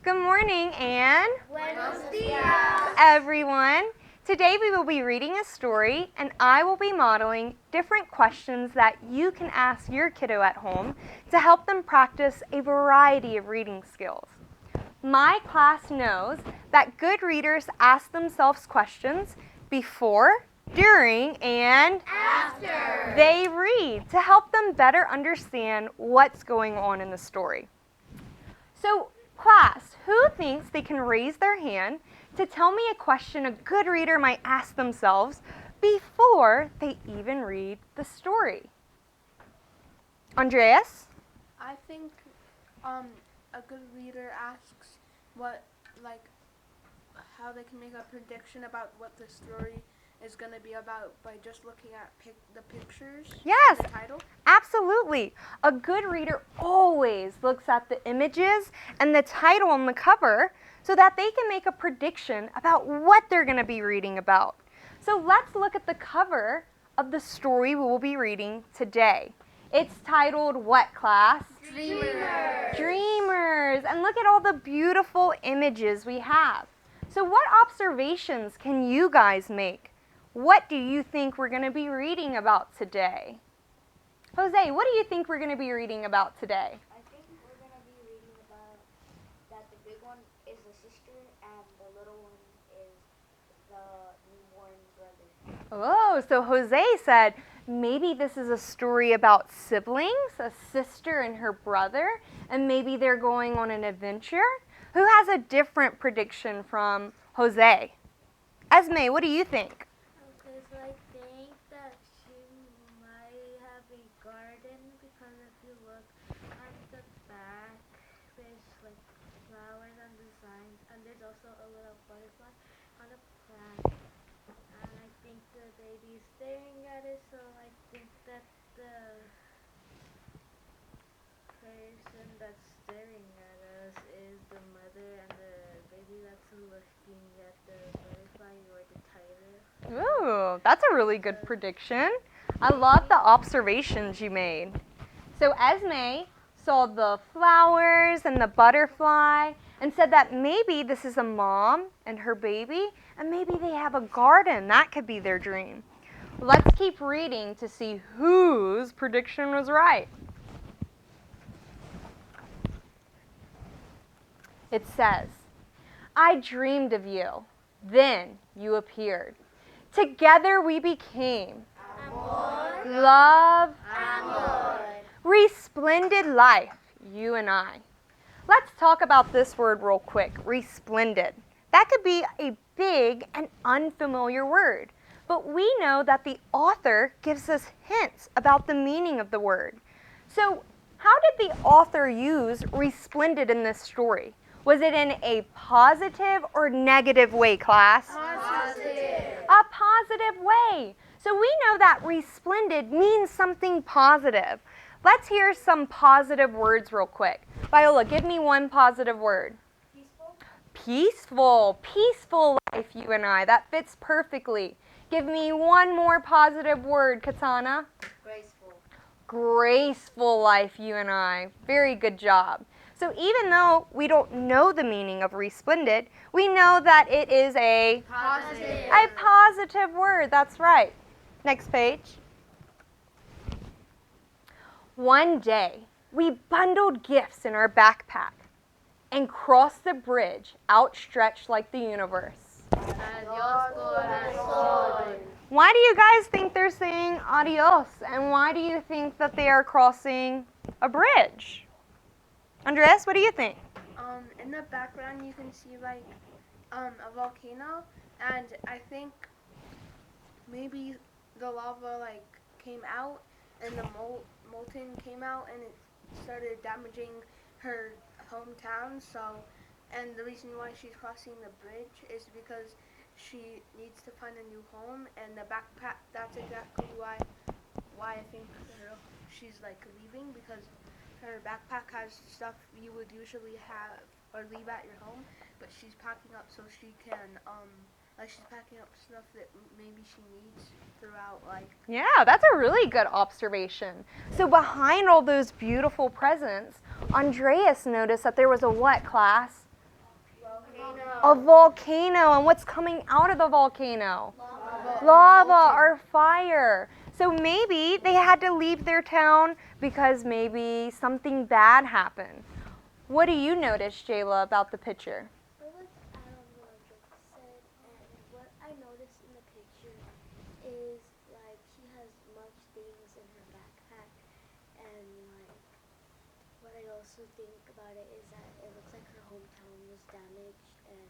Good morning and Buenos dias, everyone. Today we will be reading a story and I will be modeling different questions that you can ask your kiddo at home to help them practice a variety of reading skills. My class knows that good readers ask themselves questions before, during, and after they read to help them better understand what's going on in the story. So, class, who thinks they can raise their hand to tell me a question a good reader might ask themselves before they even read the story? Andreas? I think a good reader asks how they can make a prediction about what the story is going to be about by just looking at the pictures. Yes, the title. Absolutely. A good reader always looks at the images and the title on the cover so that they can make a prediction about what they're going to be reading about. So let's look at the cover of the story we will be reading today. It's titled what, class? Dreamers. Dreamers. And look at all the beautiful images we have. So what observations can you guys make? What do you think we're going to be reading about today? Jose, what do you think we're going to be reading about today? I think we're going to be reading about that the big one is the sister and the little one is the newborn brother. Oh, so Jose said maybe this is a story about siblings, a sister and her brother, and maybe they're going on an adventure. Who has a different prediction from Jose? Esme, what do you think? Okay, so I think that she might have a garden because if you look on the back, there's like flowers and designs, and there's also a little butterfly on a plant. And I think the baby's staring at it, so I think that the person that's staring at us is the mother, and the baby that's looking at the butterfly or the tiger. Ooh, that's a really good prediction. I love the observations you made. So Esme saw the flowers and the butterfly and said that maybe this is a mom and her baby, and maybe they have a garden. That could be their dream. Let's keep reading to see whose prediction was right. It says, I dreamed of you. Then you appeared. Together we became Amor. love, Amor. resplendid life, you and I. Let's talk about this word real quick, resplendid. That could be a big and unfamiliar word, but we know that the author gives us hints about the meaning of the word. So, how did the author use resplendid in this story? Was it in a positive or negative way, class? Positive. A positive way. So we know that resplendid means something positive. Let's hear some positive words real quick. Viola, give me one positive word. Peaceful? Peaceful. Peaceful life, you and I. That fits perfectly. Give me one more positive word, Katana. Graceful. Graceful life, you and I. Very good job. So even though we don't know the meaning of resplendid, we know that it is a positive word. That's right. Next page. One day, we bundled gifts in our backpack and crossed the bridge outstretched like the universe. Adiós, corazón. Why do you guys think they're saying adios? And why do you think that they are crossing a bridge? Andres, what do you think? In the background you can see a volcano, and I think maybe the lava came out and the molten came out and it started damaging her hometown. And the reason why she's crossing the bridge is because she needs to find a new home, and the backpack, that's exactly why I think she's leaving, because her backpack has stuff you would usually have or leave at your home, but she's packing up so she can she's packing up stuff that maybe she needs throughout Yeah, that's a really good observation. So behind all those beautiful presents, Andreas noticed that there was a what, class? A volcano. And what's coming out of the volcano? Lava or fire. So maybe they had to leave their town because maybe something bad happened. What do you notice, Jayla, about the picture? It was Aloud said, and what I noticed in the picture is like she has much things in her backpack, and like what I also think about it is that it looks like her hometown was damaged and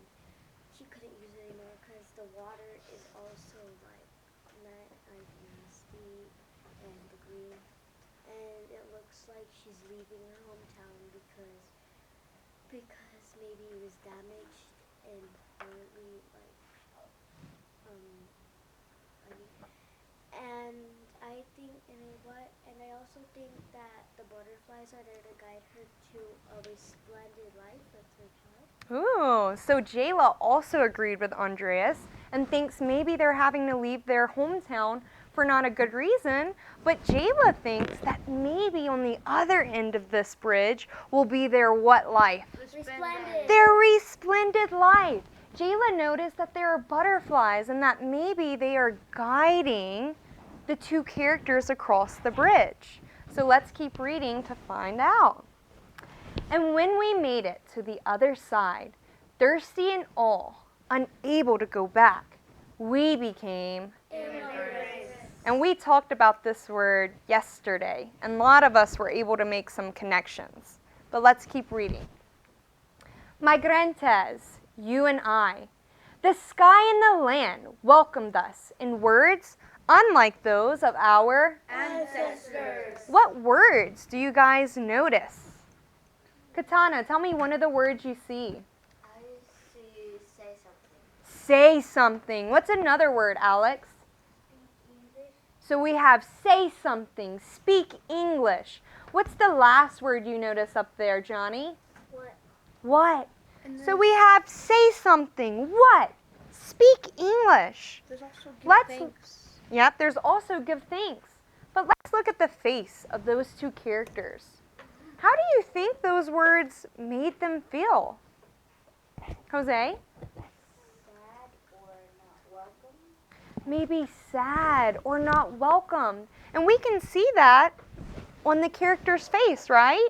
she couldn't use it anymore because the water is also like not like nasty and the green, and it looks like she's leaving her hometown because maybe it was damaged and apparently like and I think and I also think that the butterflies are there to guide her to a resplendent life with her child. Ooh, so Jayla also agreed with Andreas and thinks maybe they're having to leave their hometown for not a good reason, but Jayla thinks that maybe on the other end of this bridge will be their what life? Resplendent. Their resplendent life. Jayla noticed that there are butterflies and that maybe they are guiding the two characters across the bridge. So let's keep reading to find out. And when we made it to the other side, thirsty and all, unable to go back, we became Immigrants. And we talked about this word yesterday, and a lot of us were able to make some connections. But let's keep reading. Migrantes, you and I, the sky and the land welcomed us in words unlike those of our Ancestors. What words do you guys notice? Katana, tell me one of the words you see. I see say something. Say something. What's another word, Alex? English. So we have say something, speak English. What's the last word you notice up there, Johnny? What? What? So we have say something. What? Speak English. There's also give Let's- thanks. Yep, there's also give thanks. But let's look at the face of those two characters. How do you think those words made them feel? Jose? Sad or not welcome? Maybe sad or not welcome. And we can see that on the character's face, right?